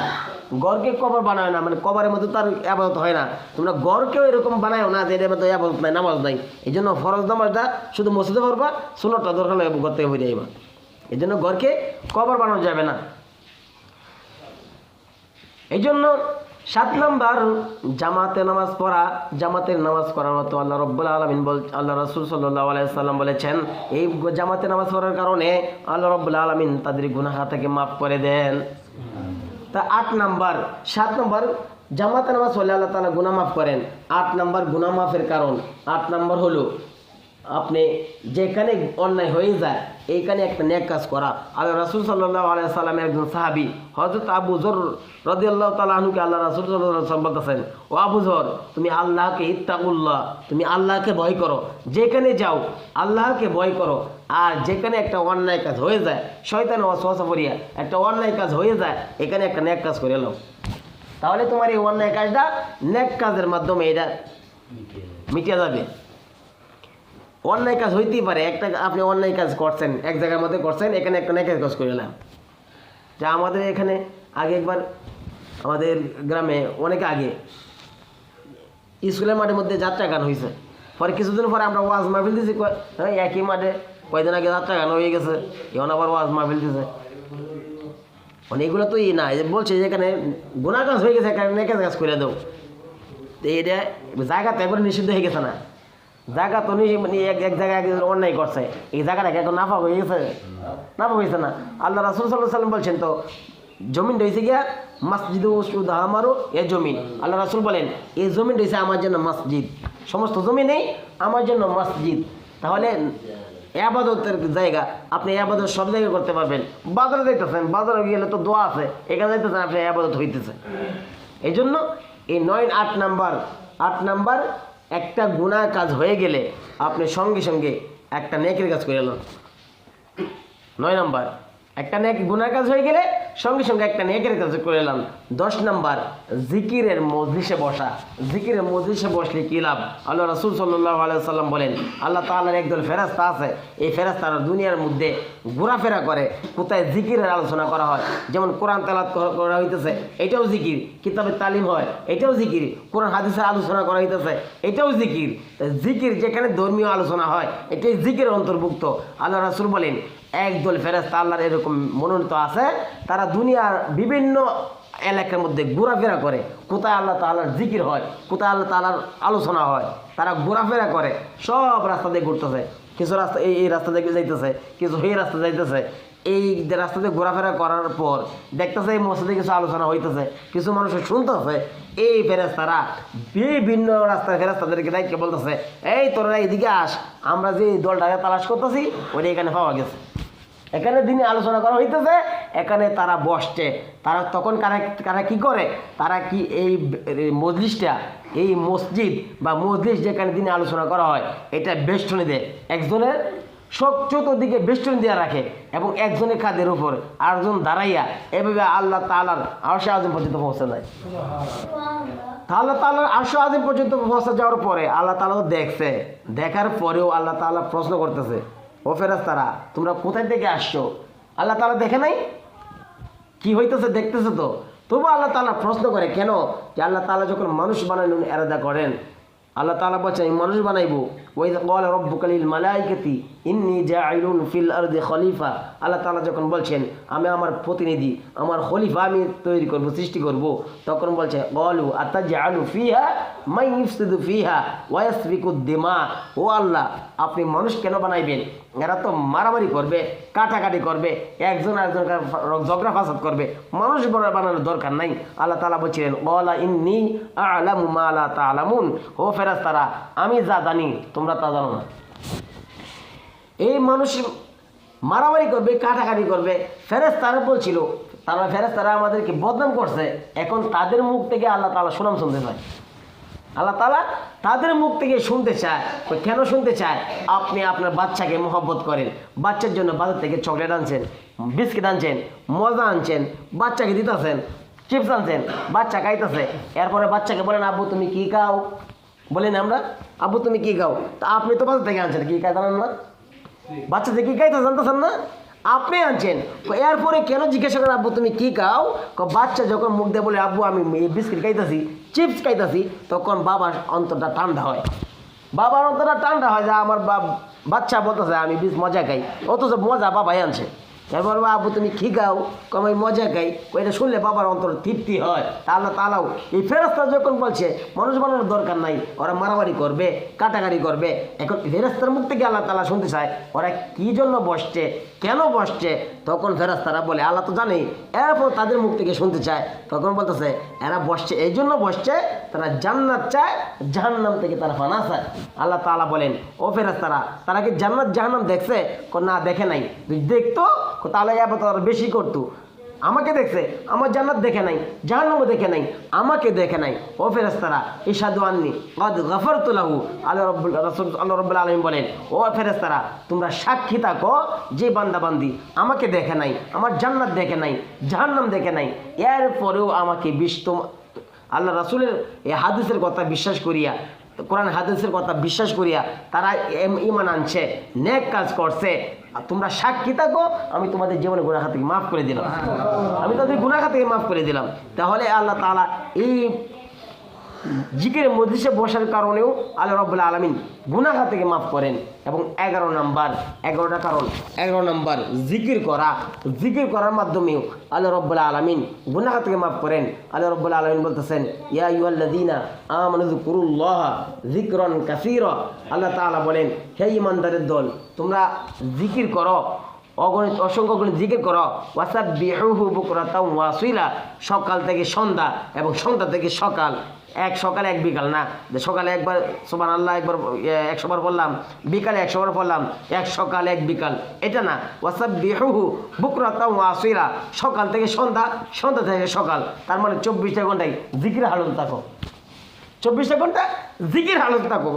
ঘরকে কবর বানায় না, মানে কবরের মধ্যে তার ইবাদত হয় না, তোমরা ঘরকেও এরকম বানায় না যে এর মধ্যে ইবাদত নাই, নামাজ নাই। এই জন্য ফরজ নামাজটা শুধু মসজিদে পড়বা, সুন্নতটা দরকার লাগে ঘর থেকে হয়ে যাইবা। এই জন্য ঘরকে কবর বানানো যাবে না। এই জন্য 7 নম্বর জামাতে নামাজ পড়া। জামাতের নামাজ পড়ার মতো আল্লাহ রাব্বুল আলামিন আল্লাহ রাসূল সাল্লাল্লাহু আলাইহি সাল্লাম বলেছেন, এই জামাতে নামাজ পড়ার কারণে আল্লাহ রাব্বুল আলামিন তাদের গুনাহ থেকে মাফ করে দেন। তা 8 নম্বর, 7 নম্বর জামাতে নামাজ পড়লে আল্লাহ তাআলা গুনাহ মাফ করেন। 8 নম্বর গুনাহ মাফের কারণ, 8 নম্বর হলো আপনি যেখানে অন্যায় হয়ে যায় এইখানে একটা নেক কাজ করা। আল্লাহ রাসূল সাল্লাল্লাহু আলাইহি সাল্লামের একজন সাহাবী হযরত আবু যর রাদিয়াল্লাহু তাআলা আনহুকে আল্লাহ রাসূল সাল্লাল্লাহু আলাইহি সাল্লাম বলতেছেন, ও আবু যর, তুমি আল্লাহকে ইত্তাকুল্লাহ, তুমি আল্লাহকে ভয় করো, যেখানে যাও আল্লাহকে ভয় করো। আর যেখানে একটা অন্যায় কাজ হয়ে যায়, শয়তান ওয়াসওয়াসা করিয়া একটা অন্যায় কাজ হয়ে যায়, এখানে একটা নেক কাজ করে নাও, তাহলে তোমার এই অন্যায় কাজটা নেক কাজের মাধ্যমে এটা মিটিয়ে যাবে। অন্যায় কাজ হইতেই পারে, একটা আপনি অন্যায় কাজ করছেন, এক জায়গার মধ্যে করছেন, এখানে একটা নেকের কাজ করে এলাম। যা আমাদের এখানে আগে একবার আমাদের গ্রামে অনেক আগে স্কুলের মাঠের মধ্যে যাত্রা গান হয়েছে, পরে কিছুদিন পরে আমরা ওয়াজ মাহফিল দিয়েছি, একই মাঠে কয়েকদিন আগে যাত্রা গান হয়ে গেছে, এখন আবার ওয়াজ মাহফিল দিয়েছে। মানে এগুলো তো না, বলছে যেখানে গুনাহ কাজ হয়ে গেছে এখানে নেকের কাজ করে দাও, তো এটা জায়গাতে একবার নিষিদ্ধ হয়ে গেছে না, জায়গা তো মানে এক জায়গায় অন্যায় করছে, এই জায়গাটাকে এখন নাফা হয়ে গেছে, নাফা হয়েছে না। আল্লাহ রাসূল সাল্লাল্লাহু আলাইহি সাল্লাম বলছেন, তো জমিন রয়েছে গিয়া মসজিদ আমারও এ জমিন। আল্লাহ রাসূল বলেন, এই জমিন রয়েছে আমার জন্য মসজিদ, সমস্ত জমিন নেই আমার জন্য মসজিদ। তাহলে ইবাদতের জায়গা, আপনি ইবাদত সব জায়গায় করতে পারবেন। বাজারে যাইতেছেন, বাজারে গেলে তো দোয়া আছে, এখানে যাইতেছেন আপনি ইবাদত হইতেছে। এই জন্য এই 9-8 নাম্বার, 8 নাম্বার একটা গুনাহ কাজ হয়ে গেলে আপনি সঙ্গে সঙ্গে একটা নেকের কাজ করে এলেন। 9 নাম্বার একটা নেক গুনাহ কাজ হয়ে গেলে সঙ্গে সঙ্গে একটা নেকের কাজ করে এলাম। 10 নাম্বার জিকিরের মজলিসে বসা। জিকিরের মজলিসে বসলে কী লাভ? আল্লাহ রাসূল সাল্লাল্লাহু আলাইহি সাল্লাম বলেন, আল্লাহ তাআলার একদল ফেরেশতা আছে, এই ফেরেশতারা দুনিয়ার মধ্যে ঘোরাফেরা করে, কোথায় জিকিরের আলোচনা করা হয়, যেমন কোরআন তেলাওয়াত করা হইতেছে এটাও জিকির, কিতাবের তালিম হয় এটাও জিকির, কোরআন হাদিসের আলোচনা করা হইতেছে এটাও জিকির। জিকির যেখানে ধর্মীয় আলোচনা হয় এটাই জিকিরের অন্তর্ভুক্ত। আল্লাহ রাসূল বলেন, একদল ফেরেশতা আল্লাহর এরকম মনোনীত আছে, তারা দুনিয়ার বিভিন্ন এলাকার মধ্যে ঘোরাফেরা করে, কোথায় আল্লাহ তাআলার জিকির হয়, কোথায় আল্লাহ তাআলার আলোচনা হয়, তারা ঘোরাফেরা করে, সব রাস্তা দিয়ে ঘুরতেছে। কিছু রাস্তা এই রাস্তা দিয়ে যাইতেছে, কিছু এই রাস্তা যাইতেছে। এই রাস্তাতে ঘোরাফেরা করার পর দেখতেছে এই মসজিদে কিছু আলোচনা হইতেছে, কিছু মানুষ শুনতেছে। এই ফেরেশতারা বিভিন্ন রাস্তার ফেরেশতাদেরকে ডাইকে বলতেছে, এই তোরা এইদিকে আস, আমরা যে দলটাকে তালাশ করতেছি ওইটা এখানে পাওয়া গেছে। এখানে দিনে আলোচনা করা হইতেছে, এখানে তারা বসছে। তারা তখন কারা কি করে, তারা কি এই মজলিসটা, এই মসজিদ বা মজলিস যেখানে দিনে আলোচনা করা হয়, এটা বেষ্টনী দেয়, একজনের চতুর্দিকে বেষ্টনী দেওয়া রাখে এবং একজনের কাঁধের উপর আরেকজন দাঁড়াইয়া এভাবে আল্লাহ তাআলার আরশে আযম পর্যন্ত পৌঁছে যায়। আল্লাহ তাআলার আরশে আযম পর্যন্ত পৌঁছে যাওয়ার পরে আল্লাহ তাআলা দেখছে, দেখার পরেও আল্লাহ তাআলা প্রশ্ন করতেছে, ও ফেরেশতারা তোমরা কোথায় থেকে আসছো? আল্লাহ তাআলা দেখে নাই, কি হইতেছে দেখতেছে তো, তবু আল্লাহ তাআলা প্রশ্ন করে কেন? যে আল্লাহ তাআলা যখন মানুষ বানানোর এরাদা করেন, আল্লাহ তাআলা বলছেন আমি মানুষ বানাইবো। ওয়াইযা ক্বালা রাব্বুকা লিল মালাইকাতি ইন্নী জাইলুন ফিল আরদি খলিফা, আল্লাহ তাআলা যখন বলছেন আমি আমার প্রতিনিধি, আমার খলিফা আমি তৈরি করব, সৃষ্টি করব, তখন বলছে ক্বালু আতাজআলু ফিহা মান ইফসিদু ফিহা ওয়া ইয়াসফিকুদ দিমা, ও আল্লাহ আপনি মানুষ কেন বানাইবেন? এরা তো মারামারি করবে, কাটাকাটি করবে, একজন আরেকজনের ঝগড়া ফাসাদ করবে, মানুষ বানানোর দরকার নাই। আল্লাহ তাআলা বলছিলেন ক্বালা ইন্নী আ'লামু মা লা তা'লামুন, ও ফেরেশতারা আমি যা জানি তোমরা তা জানো না। এই মানুষ মারামারি করবে, কাটাকাটি করবে, ফেরেশতারা বলছিল, ফেরেশতারা আমাদেরকে বদনাম করছে, এখন তাদের মুখ থেকে আল্লাহ তাআলা সুনাম শুনতে চায়। আল্লাহ তাআলা তাদের মুখ থেকে শুনতে চায়। কেন শুনতে চায়? আপনি আপনার বাচ্চাকে মহব্বত করেন, বাচ্চার জন্য বাজার থেকে চকলেট আনছেন, বিস্কিট আনছেন, মজা আনছেন, বাচ্চাকে দিতেছেন, চিপস আনছেন, বাচ্চা খাইতেছে, এরপরে বাচ্চাকে বলেন আব্বু তুমি কি খাও? বলেন আমরা আব্বু তুমি কি খাও? তা আপনি তো বাজার থেকে আনছেন, কি খাই জানেন না? বাচ্চা থেকে কি খাইতে জানতেছেন না? আপনি আনছেন, এরপরে কেন জিজ্ঞাসা করেন আব্বু তুমি কি খাও? বাচ্চা যখন মুখ দিয়ে বলে আব্বু আমি বিস্কিট খাইতেছি, চিপস খাইতেছি, তখন বাবার অন্তরটা ঠান্ডা হয়। বাবার অন্তরটা ঠান্ডা হয় যে আমার বাচ্চা বলতেছে আমি মজা খাই, অথচ মজা বাবাই আনছে। এরপর আব্বু তুমি কি খাও? আমি মজা খাই। এটা শুনলে বাবার অন্তর তৃপ্তি হয়। আল্লাহ তাআলাও এই ফেরেশতা যখন বলছে মানুষ বানানোর দরকার নাই, ওরা মারামারি করবে, কাটাকাটি করবে, এখন ফেরেশতার মুখ থেকে আল্লাহ তাআলা শুনতে চায় ওরা কি জন্য বসছে, কেন বসছে, তখন ফেরেশতারা বলে আল্লাহ তো জানে, এরপর তাদের মুখ থেকে শুনতে চায়, তখন বলতেছে এরা বসছে এই জন্য বসছে তারা জান্নাত চায়, জাহান্নাম থেকে তারা ফানা চায়। আল্লাহ তাআলা বলেন ও ফেরেশতারা তারা কি জান্নাত জাহান্নাম দেখছে? না দেখে নাই। দেখতো তাহলে তারা বেশি করতো। আমাকে দেখছে, আমার জান্নাত দেখে নাই, জাহান্নামও দেখে নাই, আমাকে দেখে নাই। ও ফেরেশতারা ইশহাদু আন্নী ক্বাদ গাফারতু লাহু, আল্লাহ রাব্বুল আলামিন বলেন ও ফেরেশতারা তোমরা সাক্ষী থাকো যে বান্দা বান্দি আমাকে দেখে নাই, আমার জান্নাত দেখে নাই, জাহান্নাম দেখে নাই, এরপরেও আমাকে আল্লাহ রাসূলের এই হাদিসের কথা বিশ্বাস করিয়া, কোরআন হাদিসের কথা বিশ্বাস করিয়া তারা ঈমান আনছে, নেক কাজ করছে, তোমরা সাক্ষী থাকো আমি তোমাদের জীবনে গুনাহ থেকে মাফ করে দিলাম, আমি তাদের গুনাহ থেকে মাফ করে দিলাম। তাহলে আল্লাহ তাআলা এই জিকিরের মজলিসে বসার কারণেও আল্লাহ রাব্বুল আলামিন গুনাহ থেকে মাফ করেন। এবং 11টা কারণ, 11 নম্বর জিকির করার মাধ্যমেও আল্লাহ রাব্বুল আলামিন গুনাহ থেকে মাফ করেন। আল্লাহ রাব্বুল আলামিন বলতেছেন ইয়া আইয়ুহাল্লাযীনা আমানু যিকুরুল্লাহা যিকরান কাসীরা, আল্লাহ তাআলা বলেন হে ঈমানদারের দল তোমরা জিকির করো, অগণিত অসংখ্য গণিত জিকির করো, ওয়াসাব্বিহুহু বুকরাতাও ওয়াসিলা, সকাল থেকে সন্ধ্যা এবং সন্ধ্যা থেকে সকাল, এক সকালে এক বিকাল না, সকালে একবার সুবহানাল্লাহ একবার 100 বার বললাম, বিকালে 100 বার বললাম, এক সকাল এক বিকাল, এটা না। ওয়াসাব্বিহুহু বুকরাতাও ওয়াসিলা, সকাল থেকে সন্ধ্যা, সন্ধ্যা থেকে সকাল, তার মানে 24টা ঘন্টায় জিকির হালত থাকো, 24টা ঘন্টা জিকির হালত থাকো।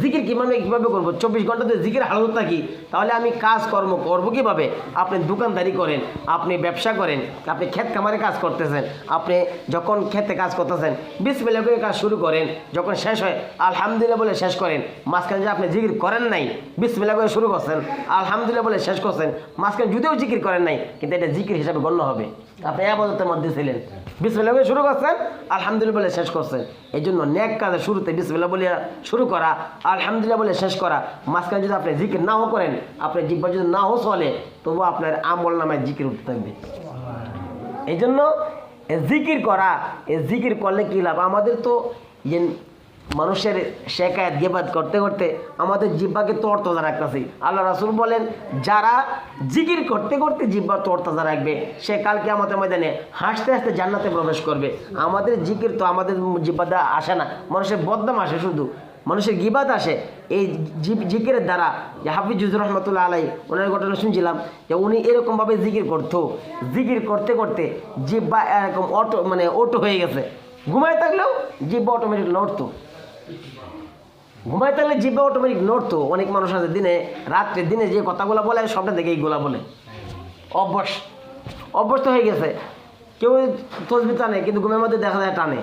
জিকির কীভাবে করবো? 24 ঘন্টাতে জিকির হালত থাকি, তাহলে আমি কাজকর্ম করবো কীভাবে? আপনি দোকানদারি করেন, আপনি ব্যবসা করেন, আপনি ক্ষেত খামারে কাজ করতেছেন, আপনি যখন ক্ষেতে কাজ করতেছেন বিসমিল্লাহ করে কাজ শুরু করেন, যখন শেষ হয় আলহামদুলিল্লাহ বলে শেষ করেন। মাঝখানে যে আপনি জিকির করেন নাই, বিসমিল্লাহ করে শুরু করছেন, আলহামদুলিল্লাহ বলে শেষ করছেন, মাঝখানে যদিও জিকির করেন নাই কিন্তু এটা জিকির হিসাবে গণ্য হবে। আপনি ইবাদতের মধ্যে ছিলেন, বিসমিল্লাহ করে শুরু করছেন, আলহামদুলিল্লাহ বলে শেষ করছেন। এই জন্য নেক কাজের শুরুতে বিসমিল্লাহ বলে শুরু করা, আলহামদুলিল্লাহ বলে শেষ করা। মাঝখানে যদি আপনি জিকির নাও করেন, আপনার জিহ্বা যদি নাও চলে, তবুও আপনার আমল নামায় জিকির উঠতে থাকবে। এই জন্য জিকির করা, জিকির করলে কী লাভ? আমাদের তো মানুষের শেখায়ত গিবাদ করতে করতে আমাদের জিহ্বাকে তরতাজা রাখতেছি। আল্লাহ রাসূল বলেন যারা জিকির করতে করতে জিহ্বা তরতাজা রাখবে সে কালকে আমাদের ময়দানে হাসতে হাসতে জান্নাতে প্রবেশ করবে। আমাদের জিকির তো আমাদের জিহ্বাতে আসে না, মানুষের বদনাম আসে শুধু। মানুষের গিবাত আসে এই জিকিরের দ্বারা। যে হাফিজুর রহমতুল্লাহ আলাই ওনার ঘটনা শুনছিলাম যে উনি এরকমভাবে জিকির করতো, জিকির করতে করতে জিব্বা এরকম অটো হয়ে গেছে। ঘুমায় থাকলেও জিব্বা অটোমেটিক নড়তো, ঘুমায় থাকলে জিব্বা অটোমেটিক নড়তো। অনেক মানুষ আছে দিনে যে কথাগুলো বলে সবটা দেখে এইগুলা বলে, অভ্যস্ত হয়ে গেছে। কেউ তসবি টানে কিন্তু ঘুমের মধ্যে দেখা যায় টানে,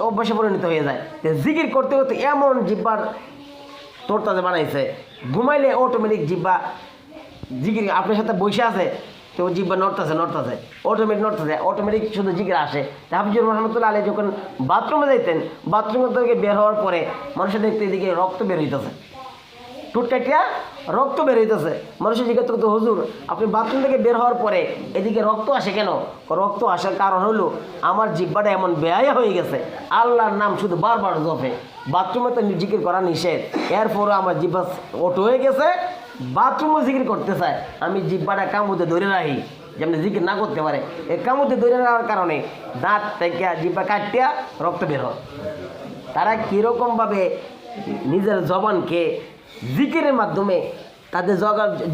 অভ্যাসে পরিণত হয়ে যায়। জিকির করতে করতে এমন জিব্বার তোরতাজা বানাইছে, ঘুমাইলে অটোমেটিক জিব্বা জিকির আপনার সাথে বসে আছে তো জিব্বা নড়তেছে অটোমেটিক শুধু জিকির আসে। হাফিজুর রহমতুল্লাহ আলী যখন বাথরুমে যাইতেন, বাথরুমের থেকে বের হওয়ার পরে মানুষের দেখতে এদিকে রক্ত বের হইতেছে, টুটকাটিয়া রক্ত বের হইতেছে। মানুষের জিজ্ঞাসা করতো, হুজুর আপনি বাথরুম থেকে বের হওয়ার পরে এদিকে রক্ত আসে কেন? রক্ত আসার কারণ হলো আমার জিব্বাটা এমন বেহায়া হয়ে গেছে, আল্লাহর নাম শুধু বারবার জপে। বাথরুমে তো জিকির করা নিষেধ, এরপরও আমার জিব্বা অটো হয়ে গেছে, বাথরুমও জিকির করতে চায়। আমি জিব্বাটা কামুতে ধরে রাখি যেমন জিকির না করতে পারে। এই কামুতে ধরে রাখার কারণে দাঁত থেকে জিব্বা কাটিয়া রক্ত বের হয়। তারা কীরকমভাবে নিজের জবানকে জিকিরের মাধ্যমে তাদের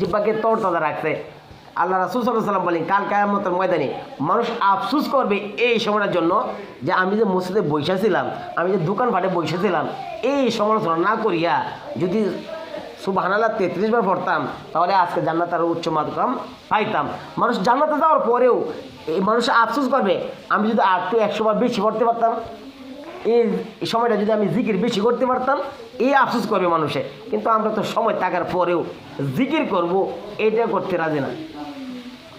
জিব্বাকে তরতাজা রাখছে। আল্লাহ রাসূল সাল্লাল্লাহু আলাইহি ওয়াসাল্লাম বলেন, কাল কিয়ামতের ময়দানে মানুষ আফসোস করবে এই সময়টার জন্য যে আমি যে মসজিদে বসেছিলাম, আমি যে দোকানপাটে বসেছিলাম, এই সমালোচনা না করিয়া যদি সুবহানাল্লাহ 33 বার পড়তাম তাহলে আজকে জান্নাতের উচ্চ মাকাম পাইতাম। মানুষ জান্নাতে যাওয়ার পরেও এই মানুষ আফসোস করবে আমি যদি আর একটু 100 বার বেশি পড়তে পারতাম, এই সময়টা যদি আমি জিকির বেশি করতে পারতাম, এই আফসোস করবে মানুষে। কিন্তু আমরা তো সময় থাকার পরেও জিকির করব এটা করতে রাজি না।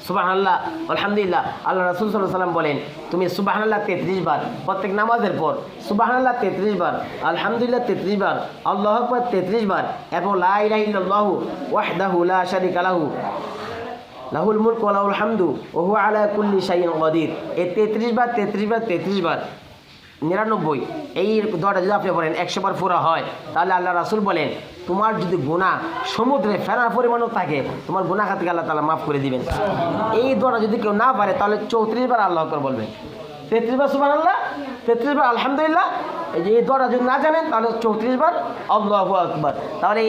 সুবহানাল্লাহ আলহামদুলিল্লাহ, আল্লাহ রাসূল সাল্লাল্লাহু আলাইহি ওয়াসাল্লাম বলেন, তুমি সুবহানাল্লাহ 33 বার প্রত্যেক নামাজের পর, সুবহানাল্লাহ 33 বার, আলহামদুলিল্লাহ 33 বার, আল্লাহু আকবার 33 বার এবং লা ইলাহা ইল্লাল্লাহু ওয়াহদাহু লা শারীকা লাহু লাহুল মুলকু ওয়া লাহুল হামদু ওয়া হুয়া আলা কুল্লি শাইইন কাদির। এই 33 বার 99, এই দোয়াটা যদি আপনি বলেন 100 বার পুরা হয়, তাহলে আল্লাহ রাসূল বলেন তোমার যদি গুনাহ সমুদ্রে ফেরার পরিমাণও থাকে, তোমার গুনাহ খাতে আল্লাহ তাআলা মাফ করে দিবেন। এই দোয়াটা যদি কেউ না পারে তাহলে 34 বার আল্লাহু আকবার বলবেন, 33 বার সুবহানাল্লাহ, 33 বার আলহামদুলিল্লাহ। এই দোয়াটা যদি না জানেন তাহলে 34 বার আল্লাহু আকবার। তাহলে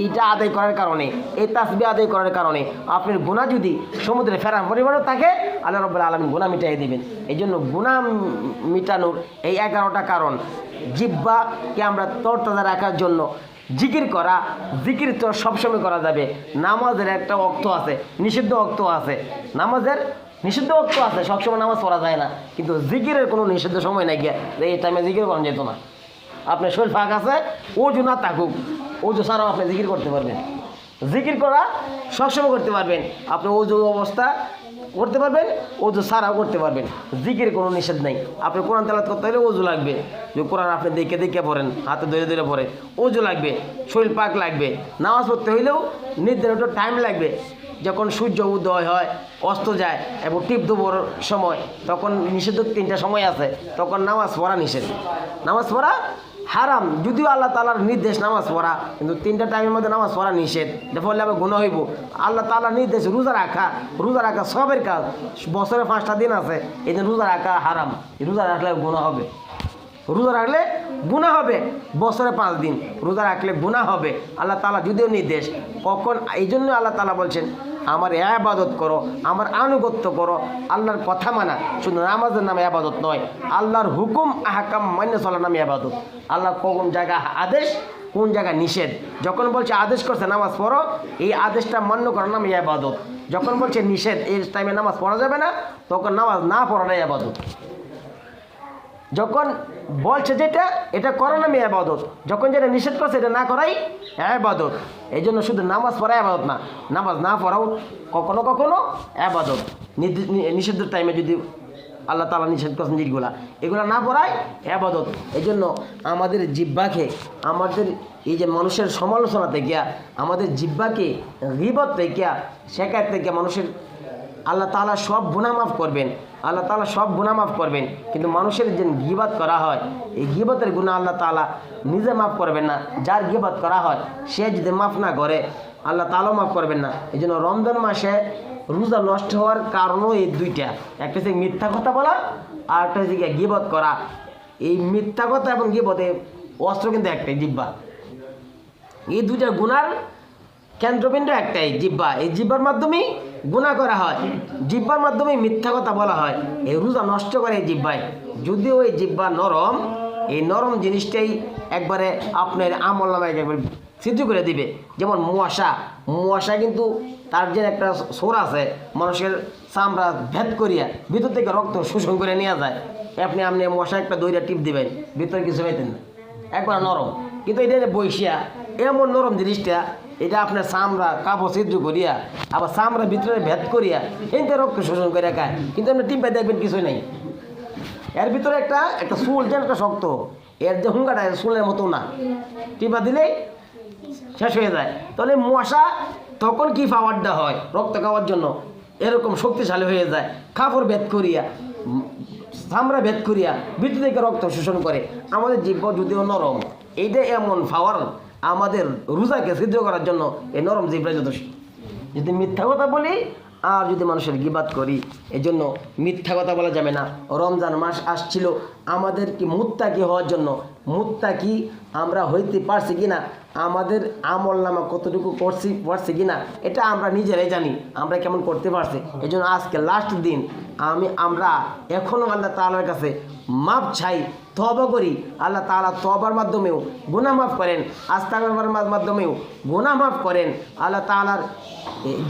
এইটা আদায় করার কারণে, এই তাসবিহ আদায় করার কারণে আপনার গুনাহ যদি সমুদ্রে ফেরার পরিমাণও থাকে, আল্লাহ রাব্বুল আলামিন গুনাহ মিটাই দিবেন। এই জন্য গুনাহ মিটানোর এই 11টা কারণ। জিহ্বাকে আমরা তরতাজা রাখার জন্য জিকির করা, জিকির তো সবসময় করা যাবে। নামাজের একটা অক্ত আছে, নিষিদ্ধ অক্ত আছে, নামাজের নিষিদ্ধ অক্ত আছে, সবসময় নামাজ পড়া যায় না। কিন্তু জিকিরের কোনো নিষিদ্ধ সময় নাই গিয়া এই টাইমে জিকির করা যেত না। আপনার শরীর ফাঁক আছে, ওজু না থাকুক, ওজু ছাড়াও আপনি জিকির করতে পারবেন। জিকির করা সবসময় করতে পারবেন, আপনি ওজু অবস্থা করতে পারবেন, ওজু ছাড়াও করতে পারবেন। জিকির কোনো নিষেধ নাই। আপনি কোরআন তেলাওয়াত করতে হলে ওজু লাগবে, যে কোরআন আপনি দেখে দেখে পড়েন, হাতে ধরে ধরে পড়েন, ওজু লাগবে, শরীর পাক লাগবে। নামাজ পড়তে হইলেও নির্ধারিত টাইম লাগবে। যখন সূর্য উদয় হয়, অস্ত যায় এবং টিপ দুপুর সময়, তখন নিষিদ্ধ 3টা সময় আছে, তখন নামাজ পড়া নিষেধ। নামাজ পড়া হারাম, যদিও আল্লাহ তাআলার নির্দেশ নামাজ পড়া, কিন্তু 3টা টাইমের মধ্যে নামাজ পড়া নিষেধ। ফলে আবার গুনাহ হইব। আল্লাহ তাআলার নির্দেশ রোজা রাখা সবের কাজ। বছরে 5টা দিন আছে, এই দিন রোজা রাখা হারাম, রোজা রাখলে গুনাহ হবে। রোজা রাখলে গুনাহ হবে, বছরে 5 দিন রোজা রাখলে গুনাহ হবে। আল্লাহ তাআলা যদিও নির্দেশ, কখন এই জন্য আল্লাহ তাআলা বলছেন আমার ইবাদত করো, আমার আনুগত্য করো, আল্লাহর কথা মানা। শুধু নামাজের নামে ইবাদত নয়, আল্লাহর হুকুম আহকাম মান্য চলার নামে ইবাদত। আল্লাহ কোন জায়গা আদেশ, কোন জায়গা নিষেধ। যখন বলছে আদেশ করছে নামাজ পড়ো, এই আদেশটা মান্য করার নামে ইবাদত। যখন বলছে নিষেধ, এই টাইমে নামাজ পড়া যাবে না, তখন নামাজ না পড়াটাই ইবাদত। যখন বলছে যেটা এটা করার নামে ইবাদত, যখন যেটা নিষেধ করছে এটা না করাই ইবাদত। এই জন্য শুধু নামাজ পড়া ইবাদত না, নামাজ না পড়াও কখনো কখনো ইবাদত। নিষিদ্ধ টাইমে যদি আল্লাহ তাআলা নিষেধ করছেন যেগুলা, এগুলো না পড়াই ইবাদত। এই জন্য আমাদের জিহ্বাকে, আমাদের এই যে মানুষের সমালোচনা থেকে, আমাদের জিহ্বাকে গীবত থেকে, শেখায়ত থেকে মানুষের আল্লাহ তাআলা সব গুনাহ মাফ করবেন, আল্লাহ তাআলা সব গুনাহ মাফ করবেন। কিন্তু মানুষের যে গীবত করা হয়, এই গীবতের গুনাহ আল্লাহ তাআলা নিজে মাফ করবেন না। যার গীবত করা হয় সে যদি মাফ না করে, আল্লাহ তাআলাও মাফ করবেন না। এই জন্য রমজান মাসে রোজা নষ্ট হওয়ার কারণও এই 2টা। একটা হচ্ছে মিথ্যা কথা বলা, আর একটা হচ্ছে গীবত করা। এই মিথ্যা কথা এবং গীবতে অস্ত্র কিন্তু একটাই, জিহ্বা। এই দুইটা গুনার কেন্দ্রবিন্দু একটাই, জিহ্বা। এই জিহ্বার মাধ্যমেই গুনাহ করা হয়, জিহ্বার মাধ্যমে মিথ্যা কথা বলা হয়। এই রোজা নষ্ট করে এই জিহ্বায়। যদিও এই জিহ্বা নরম, এই নরম জিনিসটাই একবারে আপনার আমল নামায় একবার সিদ্ধ করে দিবে। যেমন মশা কিন্তু তার যে একটা সোর আছে, মানুষের চামড়া ভেদ করিয়া ভিতর থেকে রক্ত শোষণ করে নেওয়া যায়। আপনি মশা একটা দইটা টিপ দিবেন, ভিতরে কিছু পাইতেন না, একবার নরম। কিন্তু এটা যে বৈশিয়া এমন নরম জিনিসটা, এটা আপনার চামড়া কাপড় সিদ্ধ করিয়া আবার চামড়া ভিতরে ভেদ করিয়া এতে রক্ত শোষণ করে খায়। কিন্তু আপনি টিপে দেখবেন কিছুই নাই, এর ভিতরে একটা চুল যেন একটা শক্ত, এর যে হুঙ্গাটা চুলের মতো না, টিপা দিলেই শেষ হয়ে যায়। তাহলে মশা তখন কি পাওয়ারটা হয় রক্ত খাওয়ার জন্য, এরকম শক্তিশালী হয়ে যায়, কাপড় ভেদ করিয়া চামড়া ভেদ করিয়া ভিতর থেকে রক্ত শোষণ করে। আমাদের জিহ্বা যদিও নরম, এইটা এমন পাওয়ার আমাদের রোজাকে সিদ্ধ করার জন্য এই নরম জিহ্বা যথেষ্ট। যদি মিথ্যা কথা বলি আর যদি মানুষের গিবাত করি, এই জন্য মিথ্যা কথা বলা যাবে না। রমজান মাস আসছিল আমাদের কি মুত্তাকি হওয়ার জন্য, মুত্তাকি আমরা হইতে পারছি কিনা, আমাদের আমল নামা কতটুকু পারছি কিনা, এটা আমরা নিজেরাই জানি আমরা কেমন করতে পারছি। এই জন্য আজকে লাস্ট দিন আমরা এখনও আল্লাহ তাআলার কাছে মাপ চাই, তওবা করি। আল্লাহ তাআলা তওবার মাধ্যমেও গুনাহ মাফ করেন, আস্তাগফিরুর মাধ্যমেও গুনাহ মাফ করেন, আল্লাহ তাআলার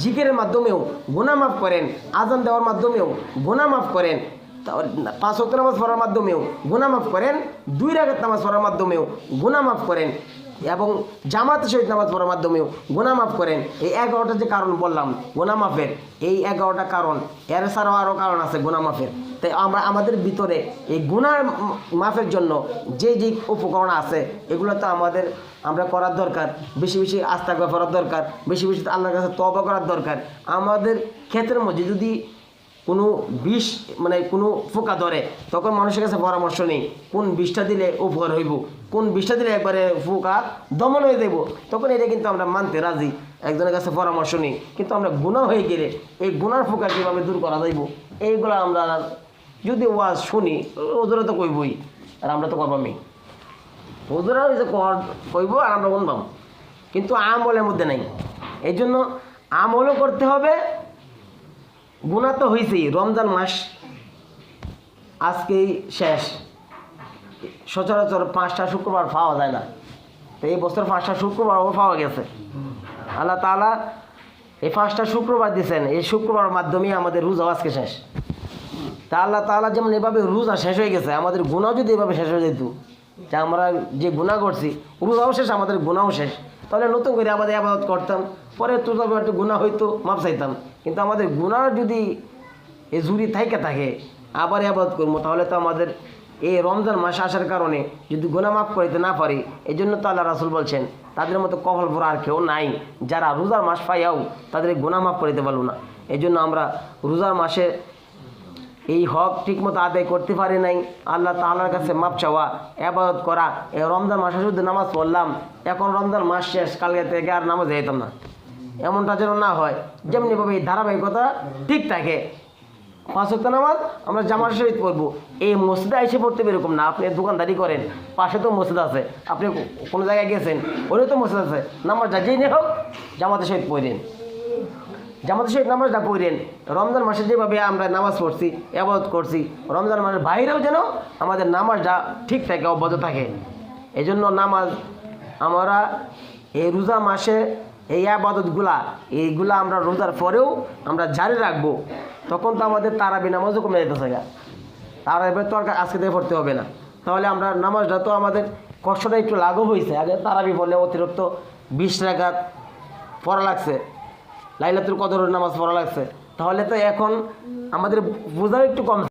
জিকিরের মাধ্যমেও গুনাহ মাফ করেন, আযান দেওয়ার মাধ্যমেও গুনাহ মাফ করেন, 5 ওয়াক্ত নামাজ পড়ার মাধ্যমেও গুনাহ মাফ করেন, 2 রাকাত নামাজ পড়ার মাধ্যমেও গুনাহ মাফ করেন, এবং জামাতের সহিত নামাজ পড়ার মাধ্যমেও গুনাহ মাফ করেন। এই 11টা যে কারণ বললাম গুনাহ মাফের, এই 11টা কারণ, এর ছাড়াও আরও কারণ আছে গুনাহ মাফের। তাই আমাদের ভিতরে এই গুনাহ মাফের জন্য যে উপকরণ আছে, এগুলো তো আমরা করার দরকার। বেশি বেশি আস্তাগফার করার দরকার, বেশি বেশি আল্লাহর কাছে তওবা করার দরকার। আমাদের ক্ষেত্রের মধ্যে যদি কোনো বিষ কোনো পোকা ধরে, তখন মানুষের কাছে পরামর্শ নেই কোন বিষটা দিলে উপকার হইব, কোন বিষটা দিলে একবারে পোকা দমন হয়ে দেব, তখন এটা কিন্তু আমরা মানতে রাজি, একজনের কাছে পরামর্শ নেই। কিন্তু আমরা গুনাহ হয়ে গেলে এই গুনার পোকা কীভাবে দূর করা যাইব, এইগুলো আমরা যদি ওয়াজ শুনি, ওজোরা তো কইবই, আর আমরা তো করবামই, ওজোরা ওই যে কইব আর আমরা শুনবাম, কিন্তু আমলের মধ্যে নাই। এই জন্য আমলও করতে হবে। গুনাহ তো হয়েছেই, রমজান মাস আজকেই শেষ, সচরাচর 5টা শুক্রবার পাওয়া যায় না, তো এই বছর 5টা শুক্রবারও পাওয়া গেছে। আল্লাহ তাআলা এই 5টা শুক্রবার দিয়েছেন, এই শুক্রবার মাধ্যমেই আমাদের রোজা আজকে শেষ। তা আল্লাহ তাআলা যেমন এভাবে রোজা শেষ হয়ে গেছে, আমাদের গুনাহ যদি এভাবে শেষ হয়ে যেত, যে আমরা যে গুনাহ করছি রোজাও শেষ, আমাদের গুনাহও শেষ, তাহলে নতুন করে আমাদের ইবাদত করতাম, পরে তো একটু গুনাহ হইতো, মাপ চাইতাম। কিন্তু আমাদের গুনাহ যদি এই জুড়ি থাকে আবার ইবাদত করবো, তাহলে তো আমাদের এই রমজান মাস আসার কারণে যদি গুনাহ মাফ করতে না পারি, এই জন্য তো আল্লাহ রাসূল বলছেন তাদের মতো কপাল পোড়া আর কেউ নাই, যারা রোজার মাস পাইয়াও তাদের গুনাহ মাফ করতে পারলো না। এই জন্য আমরা রোজার মাসে এই হক ঠিকমতো আদায় করতে পারি নাই, আল্লাহ তাআলার কাছে মাপ চাওয়া, ইবাদত করা। এই রমজান মাসে শুধু নামাজ পড়লাম, এখন রমজান মাস শেষ, কালকে থেকে আর নামাজ যেতাম না, এমনটা যেন না হয়। যেমনিভাবে এই ধারাবাহিকতা ঠিক থাকে, 5 ওয়াক্ত নামাজ আমরা জামাত সহিত পড়বো, এই মসজিদে এসে পড়তে এরকম না। আপনি দোকানদারি করেন, পাশে তো মসজিদ আছে, আপনি কোনো জায়গায় গেছেন, ওই তো মসজিদ আছে, নামাজ যেই হোক জামাতের সহিত পড়েন, জামাতের সহিত নামাজটা পড়েন। রমজান মাসে যেভাবে আমরা নামাজ পড়ছি, ইবাদত করছি, রমজান মাসের বাইরেও যেন আমাদের নামাজটা ঠিক থাকে, অব্যাহত থাকে। এই জন্য নামাজ আমরা এই রোজা মাসে এই এইগুলা আমরা রোজার পরেও আমরা জারি রাখবো। তখন তো আমাদের তারাবি নামাজও কমে যেতেছে, তারাবি তো আজকে থেকে পড়তে হবে না। তাহলে আমরা নামাজটা তো আমাদের কষ্টটা একটু লাঘব হয়েছে। আগে তারাবি বলে অতিরিক্ত 20 রাকাত পড়া লাগছে, লাইলাতুল কদরের নামাজ পড়া লাগছে, তাহলে তো এখন আমাদের বোঝাও একটু কম।